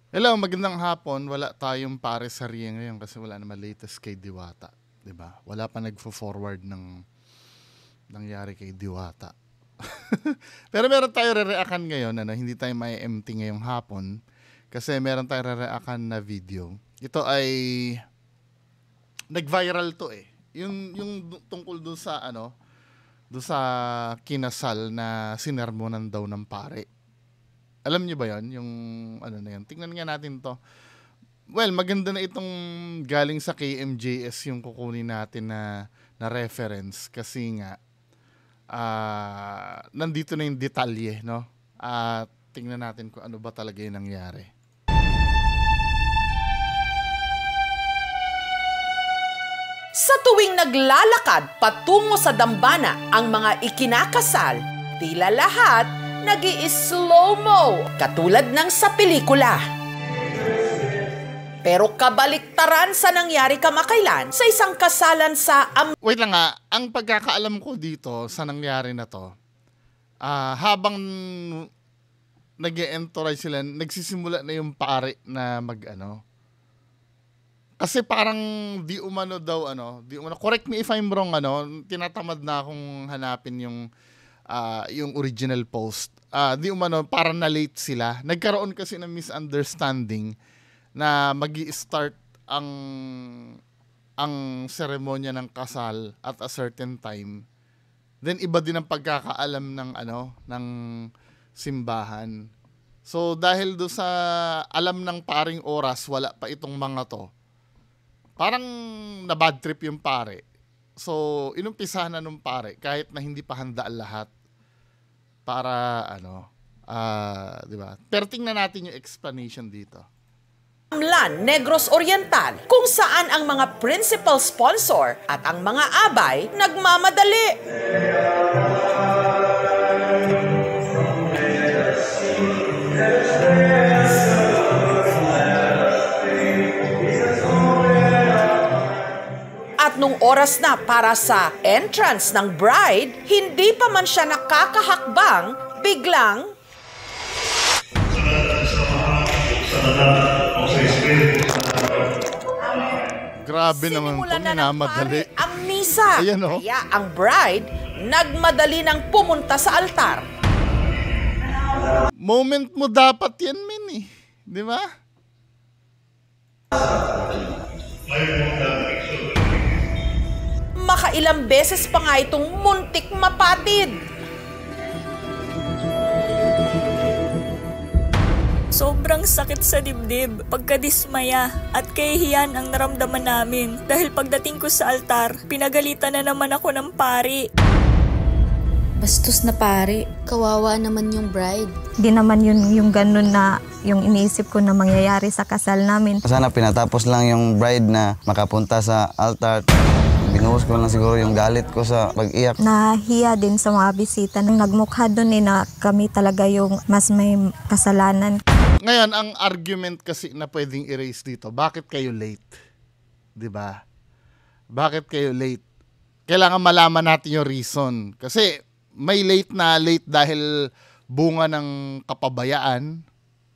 Hello, magandang hapon. Wala tayong pare sa Ria ngayon kasi wala naman latest kay Diwata, 'di ba? Wala pa nagfo-forward ng nangyari kay Diwata. Pero meron tayo re-react ngayon, hindi tayo may empty ngayong hapon kasi meron tayo re-react na video. Ito ay nag-viral to eh. Yung tungkol doon sa doon sa kinasal na sinermonan daw ng pare. Alam niyo ba 'yon? Yung na 'yan. Tingnan nga natin 'to. Well, maganda na itong galing sa KMJS yung kukunin natin na reference kasi nga nandito na yung detalye, no? Tingnan natin kung ano ba talaga yung nangyari. Sa tuwing naglalakad patungo sa dambana ang mga ikinakasal, tila lahat nag-i-slow-mo katulad ng sa pelikula. Pero kabaliktaran sa nangyari kamakailan sa isang kasalan sa Wait lang nga, ang pagkakaalam ko dito sa nangyari na to, habang nag-e-entourage sila, nagsisimula na yung pare na kasi parang di umano, correct me if I'm wrong, tinatamad na akong hanapin yung original post. Di umano, parang na-late sila. Nagkaroon kasi ng misunderstanding na magi-start ang seremonya ng kasal at a certain time. Then iba din ang pagkakaalam ng simbahan. So dahil do sa alam ng paring oras, wala pa itong mga to. Parang na bad trip yung pare. So inumpisahan na nung pare kahit na hindi pa handa lahat para di ba? Pero tingnan natin yung explanation dito. Amlan Negros Oriental, kung saan ang mga principal sponsor at ang mga abay nagmamadali. At nung oras na para sa entrance ng bride, hindi pa man siya nakakahakbang, biglang Grabe naman ito, minamadali. Ang misa. Ayan, Kaya ang bride nagmadali ng pumunta sa altar. Moment mo dapat yan, Min, eh. Di ba? Makailang beses pa nga itong muntik mapatid. Sobrang sakit sa dibdib, pagkadismaya at kahihiyan ang naramdaman namin dahil pagdating ko sa altar, pinagalitan na naman ako ng pari. Bastos na pare, kawawa naman yung bride. Di naman yun yung ganun na yung iniisip ko na mangyayari sa kasal namin. Sana pinatapos lang yung bride na makapunta sa altar. Binuhos ko lang siguro yung galit ko sa pag-iyak. Nahiya din sa mga bisita nang nagmukha doon na kami talaga yung mas may kasalanan. Ngayon, ang argument kasi na pwedeng erase dito, bakit kayo late? 'Di ba? Bakit kayo late? Kailangan malaman natin yung reason. Kasi may late dahil bunga ng kapabayaan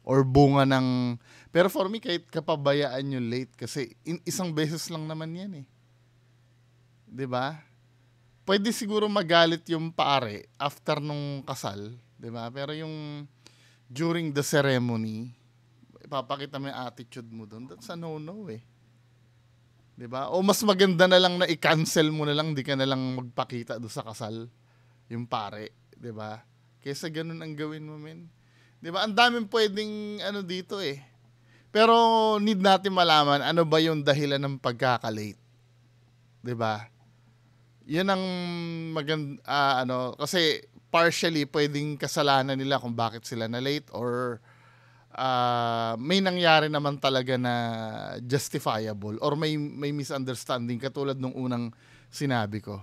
or bunga ng... Pero for me, kahit kapabayaan yung late kasi isang beses lang naman yan eh. 'Di ba? Pwede siguro magalit yung pare after nung kasal, 'di ba? Pero yung during the ceremony, ipapakita mo yung attitude mo doon. That's a no-no eh. 'Di ba? O mas maganda na lang na i-cancel mo na lang, di ka na lang magpakita doon sa kasal yung pare, 'di ba? Kaysa ganun ang gawin mo, men. 'Di ba? Ang daming pwedeng dito eh. Pero need natin malaman ano ba yung dahilan ng pagkaka-late. 'Di ba? Yun ang maganda, kasi partially pwedeng kasalanan nila kung bakit sila na late or may nangyari naman talaga na justifiable or may misunderstanding katulad nung unang sinabi ko.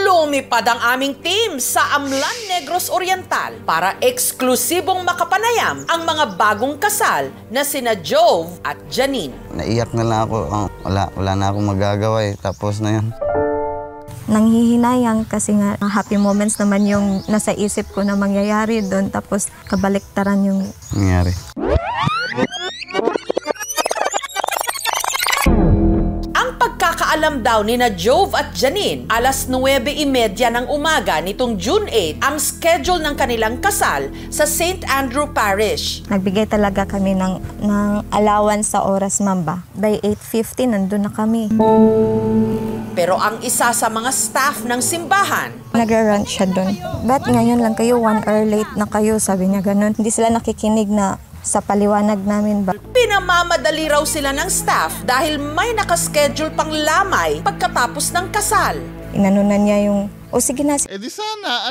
Lumipad ang aming team sa Amlan Negros Oriental para eksklusibong makapanayam ang mga bagong kasal na sina Jove at Janine. Naiyak na lang ako. Wala na akong magagawa eh. Tapos na yun. nanghihinayang kasi nga happy moments naman yung nasa isip ko na mangyayari doon, tapos kabaliktaran yung nangyari. Ang pagkakaalam daw ni na Jove at Janine, alas 9:30 ng umaga nitong June 8 ang schedule ng kanilang kasal sa St. Andrew Parish. nagbigay talaga kami ng allowance sa oras, ma'am ba. By 8:50 nandun na kami. Pero ang isa sa mga staff ng simbahan, Nagra-rant siya doon. Ba't ngayon lang kayo? 1 hour late na kayo, sabi niya ganun. Hindi sila nakikinig na sa paliwanag namin ba. pinamamadali raw sila ng staff dahil may nakaschedule pang lamay pagkatapos ng kasal. Inanunan niya yung, o sige na, Eh di sana,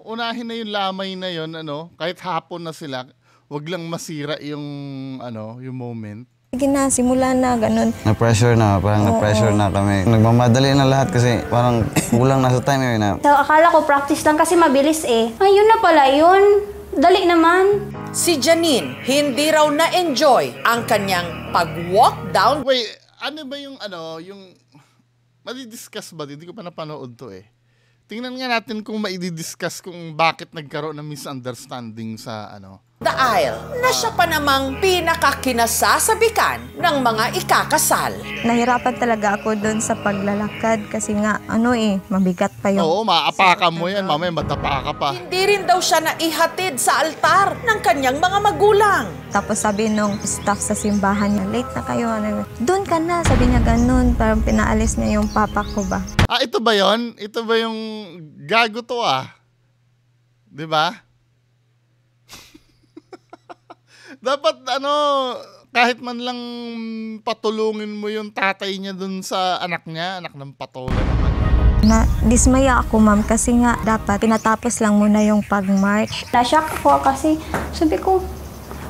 unahin na yung lamay na yon, kahit hapon na sila, wag lang masira yung, yung moment. sige na, simula na, ganun. Na-pressure na, parang na-pressure na kami. Nagmamadali na lahat kasi parang kulang na sa time yun na. So, akala ko practice lang kasi mabilis eh. Ayun na pala yun. Dali naman. Si Janine, hindi raw na-enjoy ang kanyang pag-walk down. Wait, ano ba yung, yung, madidiscuss ba? Hindi ko pa napanood to eh. Tingnan nga natin kung maididiscuss kung bakit nagkaroon ng misunderstanding sa, The aisle na siya pa namang pinakakinasasabikan ng mga ikakasal. Nahirapan talaga ako doon sa paglalakad kasi nga, mabigat pa yung... Oo, maapakan mo yan, mamaya madapa ka pa. Hindi rin daw siya naihatid sa altar ng kanyang mga magulang. Tapos sabi nung staff sa simbahan niya, late na kayo. Doon ka na, sabi niya ganun. Parang pinaalis niya yung papa ko ba. Ah, ito ba yon? Ito ba yung gago to ah? 'Di ba? Dapat kahit man lang patulungin mo yung tatay niya dun sa anak niya, anak ng patola naman. Dismaya ako, ma'am, kasi nga dapat pinatapos lang muna yung pag-march. Na-shock ako kasi sabi ko,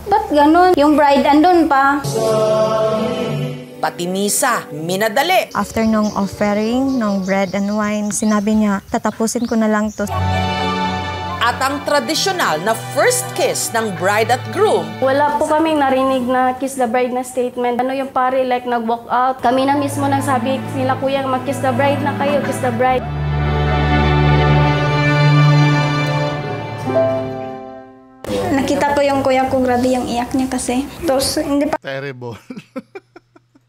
ba't ganun? Yung bride andun pa. Pati misa, minadali. After nung offering, nung bread and wine, sinabi niya, tatapusin ko na lang to. At ang tradisyonal na first kiss ng bride at groom, Wala po kaming narinig na kiss the bride na statement. Ano yung pare, like nag-walk out. Kami na mismo nagsabi sila, kuya, mag-kiss the bride na kayo, kiss the bride. Nakita ko yung kuya ko, grabe yung iyak niya kasi. Tapos hindi pa, Terrible.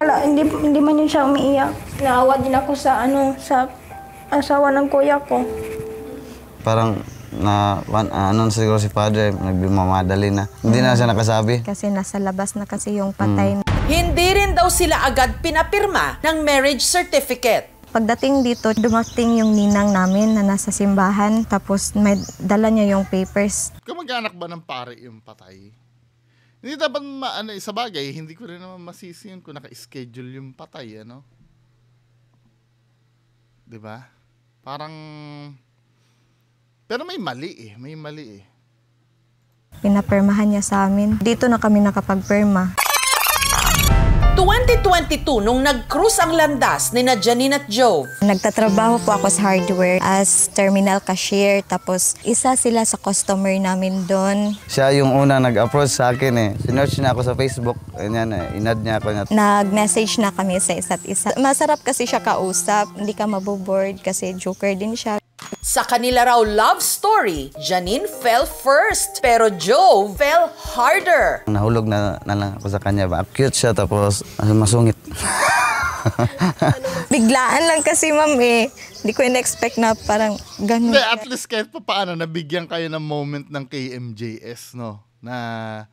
hindi man yun siya umiiyak. Naawa din ako sa sa asawa ng kuya ko. Parang siguro si Padre, nagmamadali na. Hindi na siya nakasabi. Kasi nasa labas na kasi yung patay. hindi rin daw sila agad pinapirma ng marriage certificate. Pagdating dito, dumating yung ninang namin na nasa simbahan. Tapos may dala niya yung papers. Kamag-anak ba ng pare yung patay? Hindi dapat sa bagay, hindi ko rin naman masisi yun kung naka-schedule yung patay, 'Di ba? Parang pero may mali eh. Pinapirmahan niya sa amin. Dito na kami nakapagpirma. 2022 nung nag-cruise ang landas ni na Janine at Jove. Nagtatrabaho po ako sa hardware as terminal cashier. Tapos isa sila sa customer namin doon. Siya yung una nag-approach sa akin eh. Sinearch niya ako sa Facebook. Ganyan inad niya ako. Nag-message na kami sa isa't isa. Masarap kasi siya kausap. Hindi ka maboboard kasi joker din siya. Sa kanila raw love story, Janine fell first, pero Jove fell harder. Nahulog na lang ako sa kanya. Cute siya tapos masungit. Biglaan lang kasi, ma'am eh. Hindi ko in-expect na parang ganun. Hindi, at least kahit pa paano, nabigyan kayo ng moment ng KMJS, no? Na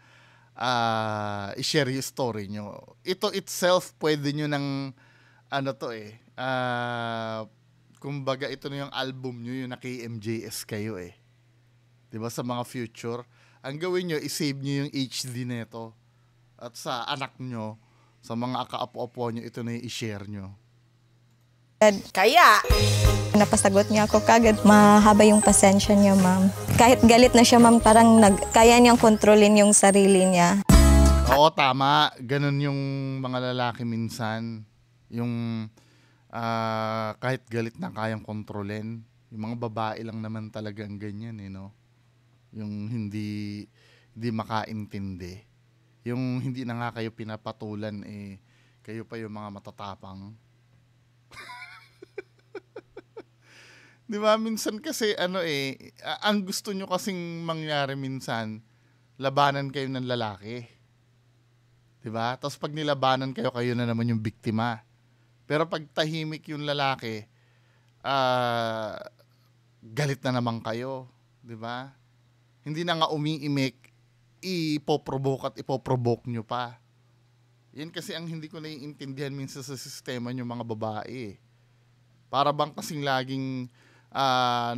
i-share yung story nyo. Ito itself, pwede nyo ng, kumbaga, ito na yung album nyo, yung na KMJS kayo eh. Diba, sa mga future. Ang gawin nyo, isave nyo yung HD nito. At sa anak nyo, sa mga kaapo-apo nyo, ito na yung i-share nyo. Kaya, Napasagot niya ako kagad. Mahaba yung pasensya niya, ma'am. Kahit galit na siya, ma'am, parang kaya niyang kontrolin yung sarili niya. Oo, tama. Ganun yung mga lalaki minsan. Yung kahit galit na kayang kontrolin. Yung mga babae lang naman talagang ganyan, no? Yung hindi makaintindi. Yung hindi na nga kayo pinapatulan, kayo pa yung mga matatapang. Di ba? Minsan kasi ang gusto nyo kasing mangyari minsan, labanan kayo ng lalaki. Di ba? Tapos pag nilabanan kayo, kayo na naman yung biktima. Pero pag tahimik yung lalaki, galit na naman kayo. Di ba? Hindi na nga umiimik, ipoprovoke at ipoprovoke nyo pa. Yan kasi ang hindi ko naiintindihan minsan sa sistema nyo mga babae. Para bang kasing laging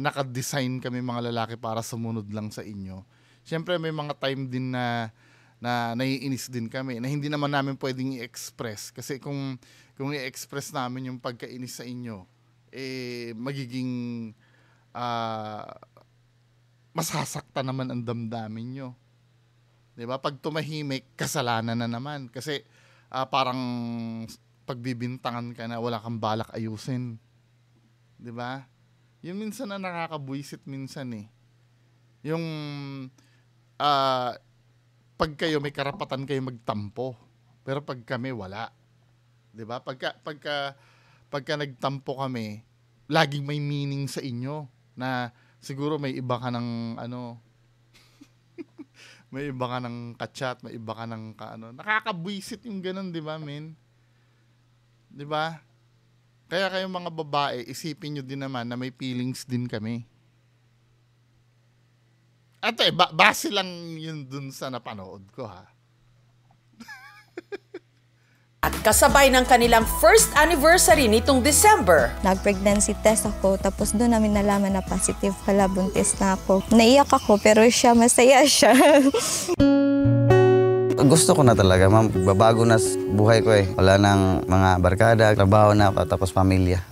nakadesign kami mga lalaki para sumunod lang sa inyo. Siyempre may mga time din na naiinis din kami na hindi naman namin pwedeng i-express. Kasi kung i-express namin yung pagkainis sa inyo, magiging masasaktan naman ang damdamin nyo. Diba? Pag tumahimik, kasalanan na naman. Kasi parang pagbibintangan ka na wala kang balak ayusin. Diba? Yun minsan na nakakabuisit minsan eh. Yung pag kayo may karapatan kayo magtampo, pero pag kami wala. 'Di ba? Pagka nagtampo kami, laging may meaning sa inyo na siguro may iba ka ng may iba ka ng kachat, may iba ka ng nakakabuisit yung ganun, 'di ba, men? 'Di ba? Kaya kayong mga babae, isipin nyo din naman na may feelings din kami. At base lang yun dun sa napanood ko, ha. At kasabay ng kanilang first anniversary nitong December, Nag-pregnancy test ako, tapos doon namin nalaman na positive pala, buntis na ako. Naiyak ako, pero siya, masaya siya. Gusto ko na talaga, ma'am. Babago na buhay ko eh. Wala nang mga barkada, trabaho na, tapos pamilya.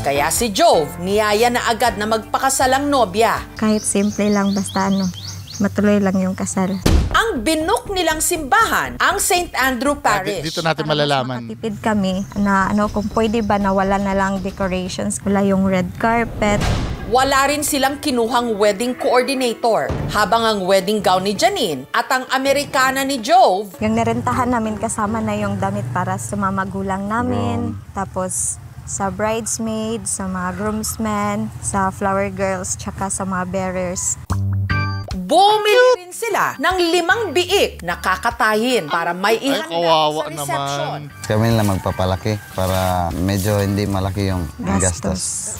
kaya si Jove niyaya na agad na magpakasalang nobya. Kahit simple lang, basta matuloy lang yung kasal. Ang binook nilang simbahan, ang St. Andrew Parish. Dito natin malalaman. Makatipid kami na kung pwede ba na wala na lang decorations, wala yung red carpet. Wala rin silang kinuhang wedding coordinator, habang ang wedding gown ni Janine at ang Amerikana ni Jove. Yung narentahan namin kasama na yung damit para sa mga magulang namin, tapos sa bridesmaid, sa mga groomsmen, sa flower girls, tsaka sa mga bearers. Bumili rin sila ng 5 biik na kakatayin para may ihanda kawawa sa reception. naman. Kami lang magpapalaki para medyo hindi malaki yung gastos.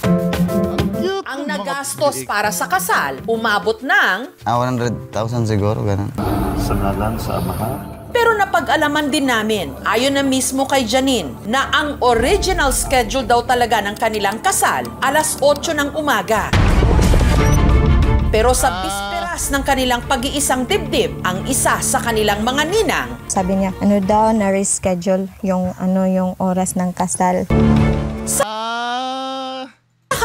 Ang nagastos para sa kasal, umabot ng 100,000 siguro, ganun. Sa ngalan sa Amahan. pero napag-alaman din namin, ayon na mismo kay Janine, na ang original schedule daw talaga ng kanilang kasal, alas 8 ng umaga. Pero sa bisperas ng kanilang pag-iisang dibdib, ang isa sa kanilang mga ninang, Sabi niya, daw na reschedule yung oras ng kasal.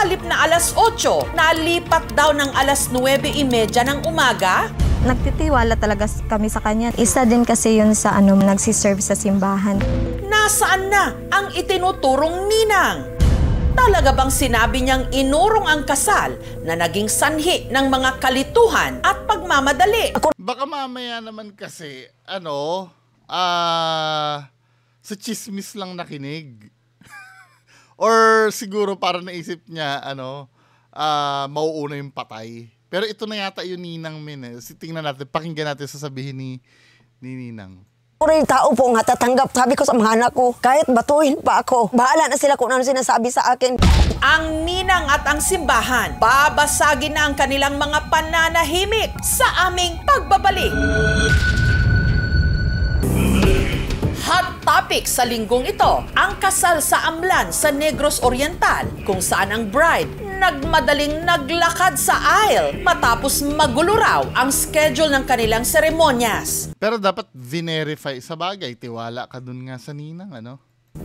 halip na alas 8, nalipat daw ng alas 9:30 ng umaga. Nagtitiwala talaga kami sa kanya. Isa din kasi yun sa nagsiserve sa simbahan. Nasaan na ang itinuturong ninang? Talaga bang sinabi niyang inurong ang kasal na naging sanhi ng mga kalituhan at pagmamadali? Baka mamaya naman kasi, sa chismis lang nakinig. Or siguro para naisip niya, mauuna yung patay. Pero ito na yata yung ninang min eh. Tingnan natin, pakinggan natin sasabihin ni ninang. Puro yung tao po nga tatanggap. Sabi ko sa mga anak ko, kahit batuhin pa ako, bahala na sila kung ano sinasabi sa akin. Ang ninang at ang simbahan, babasagin na ang kanilang mga pananahimik sa aming pagbabalik. Hot topic sa linggong ito, ang kasal sa Amlan sa Negros Oriental, kung saan ang bride nagmadaling naglakad sa aisle matapos magulo raw ang schedule ng kanilang seremonyas. Pero dapat verify sa bagay. Tiwala ka dun nga sa ninang,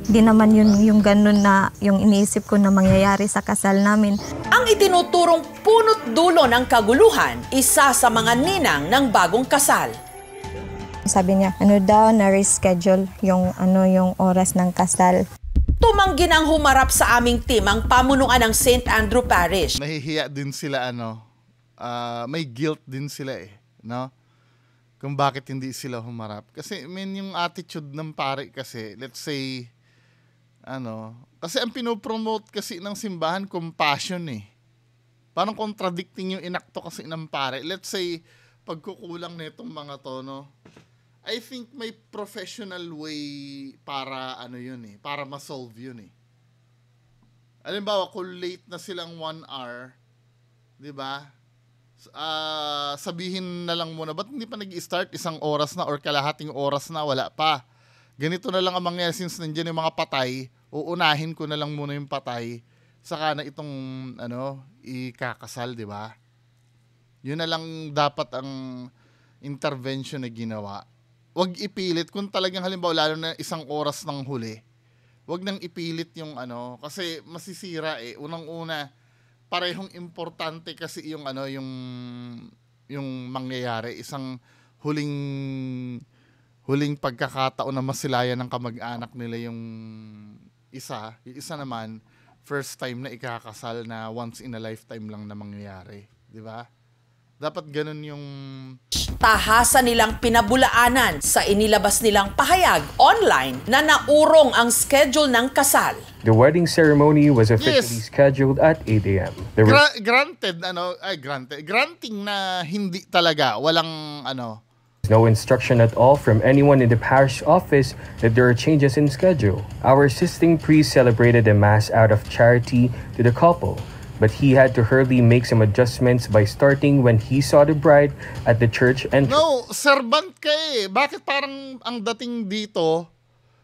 Di naman yun yung ganun na yung iniisip ko na mangyayari sa kasal namin. Ang itinuturong punot dulo ng kaguluhan, isa sa mga ninang ng bagong kasal. Sabi niya, daw na reschedule yung oras ng kasal. Tumanggi nang humarap sa aming team ang pamunuan ng St. Andrew Parish. Nahihiya din sila, may guilt din sila no? Kung bakit hindi sila humarap. Kasi, yung attitude ng pare kasi, let's say, kasi ang pinopromote kasi ng simbahan, compassion Parang contradicting yung inakto kasi ng pare. Let's say, pagkukulang nitong mga to, no? I think may professional way para ano yun eh, para ma-solve yun eh. Halimbawa, kung late na silang 1 hour, di ba? Sabihin na lang muna, ba't hindi pa nag-start 1 oras na or kalahating oras na, wala pa. Ganito na lang ang mangyayari since nandiyan yung mga patay, uunahin ko na lang muna yung patay, saka na itong ikakasal, di ba? Yun na lang dapat ang intervention na ginawa. Wag ipilit kung talagang halimbawa lalo na 1 oras ng huli. Wag nang ipilit yung kasi masisira eh. Unang-una, parehong importante kasi yung yung mangyayari, isang huling pagkakataon na masilayan ng kamag-anak nila yung isa naman first time na ikakasal na once in a lifetime lang na mangyayari, di ba? Dapat ganun yung tahasan nilang pinabulaanan sa inilabas nilang pahayag online na naurong ang schedule ng kasal. The wedding ceremony was officially scheduled at 8 a.m. Granting na hindi talaga, walang no instruction at all from anyone in the parish office that there are changes in schedule. Our assisting priest celebrated the mass out of charity to the couple, but he had to hurriedly make some adjustments by starting when he saw the bride at the church entrance. No, servant ka eh. Bakit parang ang dating dito,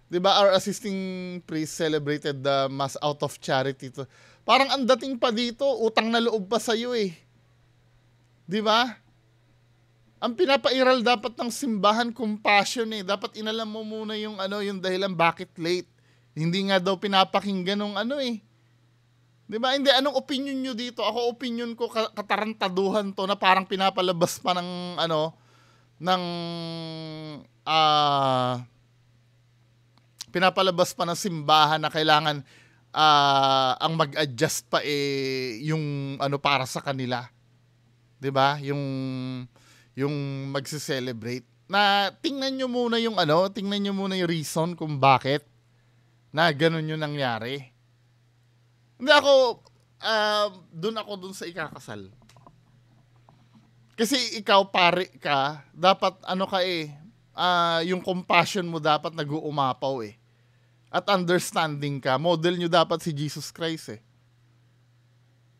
di ba, our assisting priest celebrated the mass out of charity. Parang ang dating pa dito, utang na loob pa sa'yo eh. Di ba? Ang pinapairal dapat ng simbahan, compassion eh. Dapat inalam mo muna yung yung dahilan bakit late. Hindi nga daw pinapakinggan ng di ba? Hindi, anong opinion nyo dito? Ako, opinion ko, katarantaduhan to na parang pinapalabas pa ng pinapalabas pa ng simbahan na kailangan ang mag-adjust pa yung para sa kanila. Di ba? Yung magse-celebrate. Na tingnan nyo muna yung reason kung bakit na ganun yung nangyari. Hindi ako, dun sa ikakasal. Kasi ikaw, pare ka, dapat yung compassion mo dapat nag-uumapaw eh. At understanding ka. Model nyo dapat si Jesus Christ eh.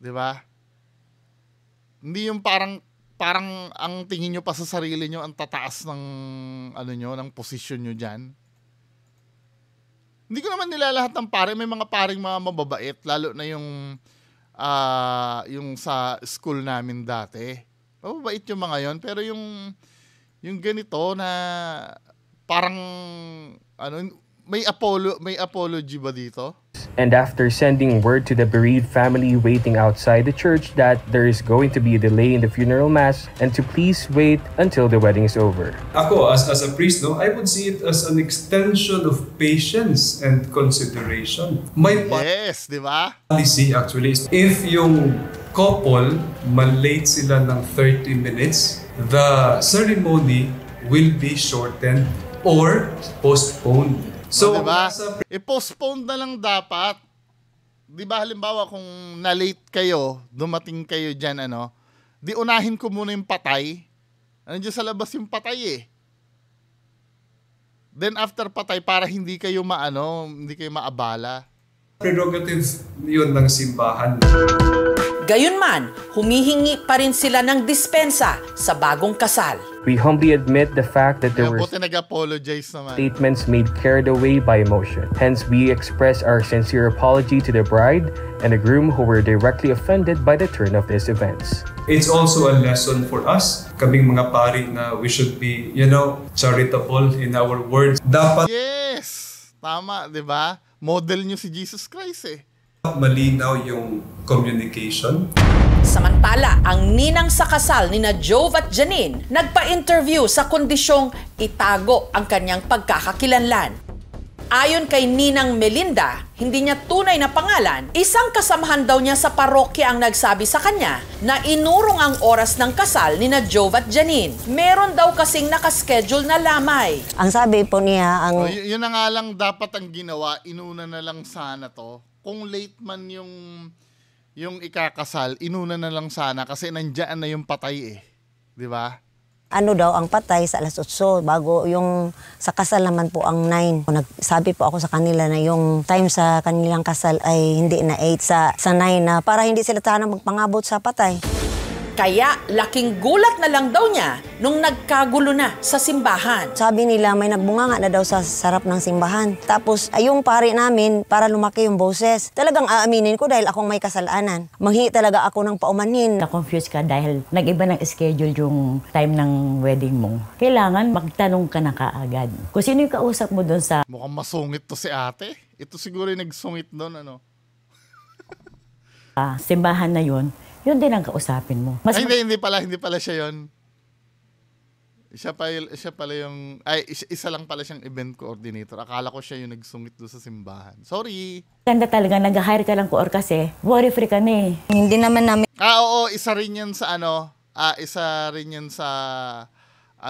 Di ba? Hindi yung parang ang tingin nyo pa sa sarili nyo ang tataas ng ng posisyon nyo dyan. Hindi ko naman nilalahat ng pare. May mga paring mga mababait. Lalo na yung sa school namin dati. Mababait yung mga yon. Pero yung ganito na parang may apology ba dito? And after sending word to the bereaved family waiting outside the church that there is going to be a delay in the funeral mass and to please wait until the wedding is over. Ako, as a priest, I would see it as an extension of patience and consideration. Yes, di ba? Policy actually is if yung couple malate sila ng 30 minutes, the ceremony will be shortened or postponed. So, diba? I-postpone na lang dapat. Di ba halimbawa kung na-late kayo, dumating kayo dyan, di unahin ko muna yung patay. Nandiyan sa labas yung patay eh. Then after patay, para hindi kayo maabala. Prerogative yun ng simbahan. Gayunman, humihingi pa rin sila ng dispensa sa bagong kasal. We humbly admit the fact that there were statements made carried away by emotion. Hence, we express our sincere apology to the bride and the groom who were directly offended by the turn of these events. It's also a lesson for us, kaming mga pari, na we should be, charitable in our words. Dapat yes! Tama, di ba? Model nyo si Jesus Christ eh. Malinaw yung communication. Samantala, ang ninang sa kasal ni Jove at Janine nagpa-interview sa kondisyong itago ang kanyang pagkakakilanlan. Ayon kay Ninang Melinda, hindi niya tunay na pangalan, isang kasamahan daw niya sa parokya ang nagsabi sa kanya na inurong ang oras ng kasal ni Jove at Janine. Meron daw kasing nakaschedule na lamay. Ang sabi po niya, yun na nga lang dapat ang ginawa, inuna na lang sana to. Kung late man yung yung ikakasal, inuna na lang sana kasi nandiyan na yung patay eh. Di ba? Ano daw ang patay sa alas 8 bago yung sa kasal naman po ang 9. Nagsabi po ako sa kanila na yung time sa kanilang kasal ay hindi na 8 sa 9 na para hindi sila tanang magpangabot sa patay. Kaya laking gulat na lang daw niya nung nagkagulo na sa simbahan. Sabi nila may nagbunganga na daw sa sarap ng simbahan. Tapos ay yung pari namin para lumaki yung boses. Talagang aaminin ko dahil akong may kasalanan. Manghi talaga ako ng paumanhin. Na-confuse ka dahil nag-iba ng schedule yung time ng wedding mo. Kailangan magtanong ka na kaagad. Kung sino yung kausap mo doon sa... Mukhang masungit to si ate. Ito siguro yung nagsungit doon, ano? Simbahan na yun din ang kausapin mo. Ay, hindi pala siya yun. Siya pala yung, isa lang pala siyang event coordinator. Akala ko siya yung nagsungit doon sa simbahan. Sorry. Ganda talaga, nag-hire ka lang ko or kasi, worry free ka na eh. Hindi naman namin... Oo, isa rin yan sa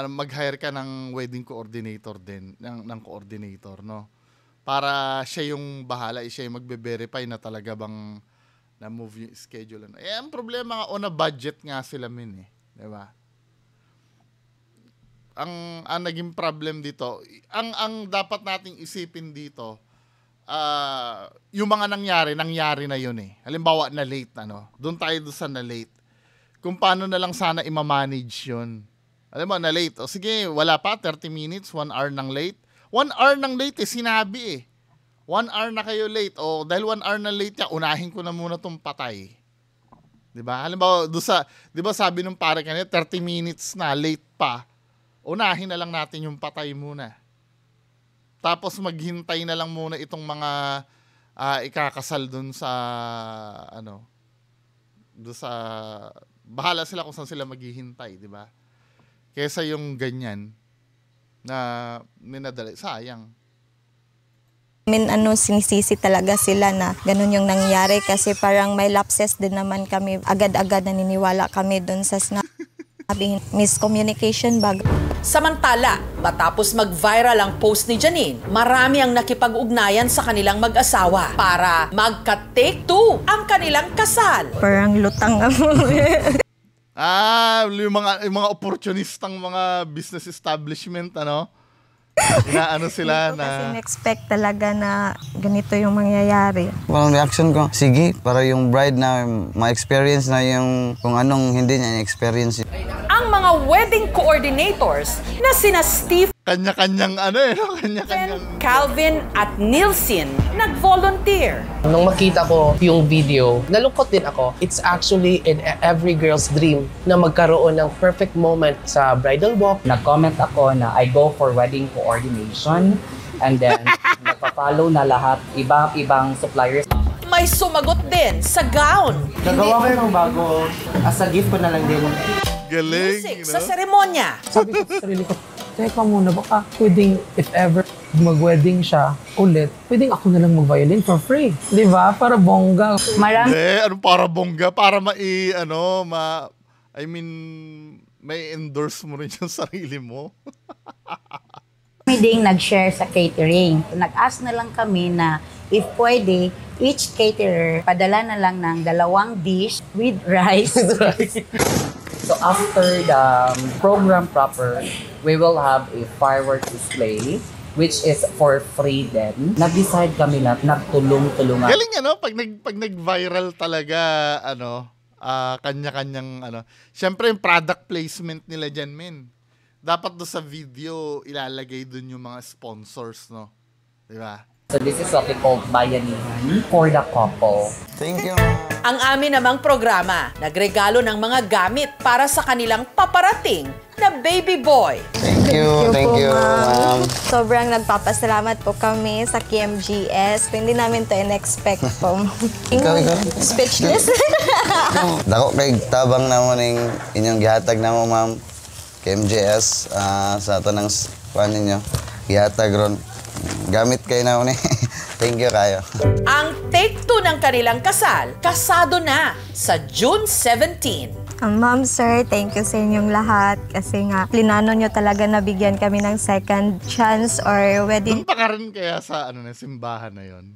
mag-hire ka ng wedding coordinator din, ng coordinator, no? Para siya yung bahala, siya yung magbe-verify na talaga bang na-move yung schedule. Ang problema nga, on a budget nga sila eh. Diba? Ang naging problem dito, ang dapat nating isipin dito, yung mga nangyari na yun eh. Halimbawa, na late, doon tayo sa na late. Kung paano na lang sana i-manage yun. Alam mo, na late. O sige, wala pa, 30 minutes, 1 hour ng late. 1 hour ng late sinabi eh. 1 hour na kayo late. O dahil 1 hour na late yan, unahin ko na muna tong patay. Diba? Halimbawa, diba sabi nung pare kanina, 30 minutes na, late pa. Unahin na lang natin yung patay muna. Tapos maghintay na lang muna itong mga ikakasal dun sa, bahala sila kung saan sila maghihintay, diba? Kesa yung ganyan na minadali, sayang. Sinisisi talaga sila na ganun yung nangyari kasi parang may lapses din naman kami. Agad-agad naniniwala kami dun sa sabihin, miscommunication bag. Samantala, matapos mag-viral ang post ni Janine, marami ang nakipag-ugnayan sa kanilang mag-asawa para magka-take two ang kanilang kasal. Parang lutang yung mga opportunistang mga business establishment, Inaano sila na... Kasi na-expect talaga na ganito yung mangyayari. Walang reaction ko, sige, para yung bride na ma-experience na yung kung anong hindi niya experience. Ang mga wedding coordinators na sina Steve, kanya-kanyang Calvin at Nilsen nag-volunteer. Nung makita ko yung video, nalungkot din ako. It's actually in every girl's dream na magkaroon ng perfect moment sa bridal walk. Nag-comment ako na I go for wedding coordination and then nagpa-follow na lahat ibang suppliers. May sumagot din sa gown. Nagawa ko yung bago. As a gift ko na lang din. Galing, music sa seremonya. Sabi ko sa sarili ko, teka muna, baka pwedeng if ever mag-wedding siya ulit, pwedeng ako na lang mag-violin for free. Di ba? Para bongga. Anong para bongga? Para may endorse mo rin yung sarili mo. May ding nag-share sa catering. Nag-ask na lang kami na if pwede, each caterer padala na lang ng 2 dish with rice. So after the program proper, we will have a fireworks display which is for free then. Nag-decide kami na nagtulong-tulungan. Galing pag nag-viral talaga, kanya-kanyang Siyempre yung product placement nila dyan, men. Dapat do sa video ilalagay dun yung mga sponsors, no? Di ba? So this is what we call bayanihan for the couple. Thank you. Ang amin namang programa, nagregalo ng mga gamit para sa kanilang paparating na baby boy. Thank you, ma'am. Sobrang nagpapasalamat po kami sa KMGS. Hindi namin to in-expect po. Ikaw. Speechless. Dako kay tabang naman ng inyong gihatag na mo, ma'am. KMGS, sa tanang paano ninyo. Gihatag ron. Gamit kayo na ni. Thank you kayo. Ang take two ng kanilang kasal, kasado na sa June 17. Ma'am, sir, thank you sa inyong lahat kasi nga plinano nyo talaga na bigyan kami ng second chance or wedding. Doon pa ka rin kaya sa simbahan na yon.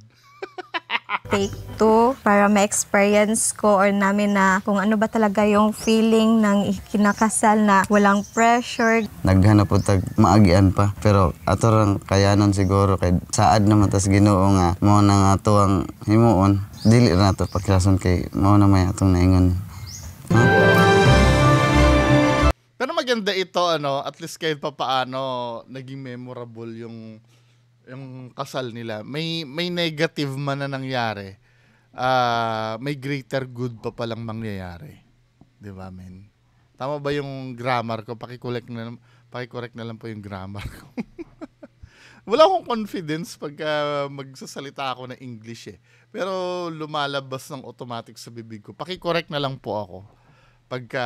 Take 2 para ma-experience ko or namin na kung ano ba talaga yung feeling ng kinakasal na walang pressure. Naghanap po tag maagian pa. Pero ato rang kayanon siguro kay saad naman tas Ginoo nga mo na nga to ang himuon. Dili na to pakilason kay mo na may atong naingon. Pero maganda ito, at least kahit pa paano naging memorable yung kasal nila. May negative man na nangyari. May greater good pa palang mangyayari. 'Di ba, men? Tama ba yung grammar ko? Paki-correct na lang po yung grammar ko. Wala akong confidence pagka magsasalita ako ng English eh. Pero lumalabas ng automatic sa bibig ko. Paki-correct na lang po ako pagka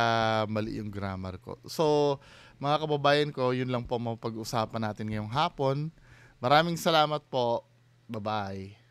mali yung grammar ko. So, mga kababayan ko, yun lang po mapag-usapan natin ngayong hapon. Maraming salamat po. Bye-bye.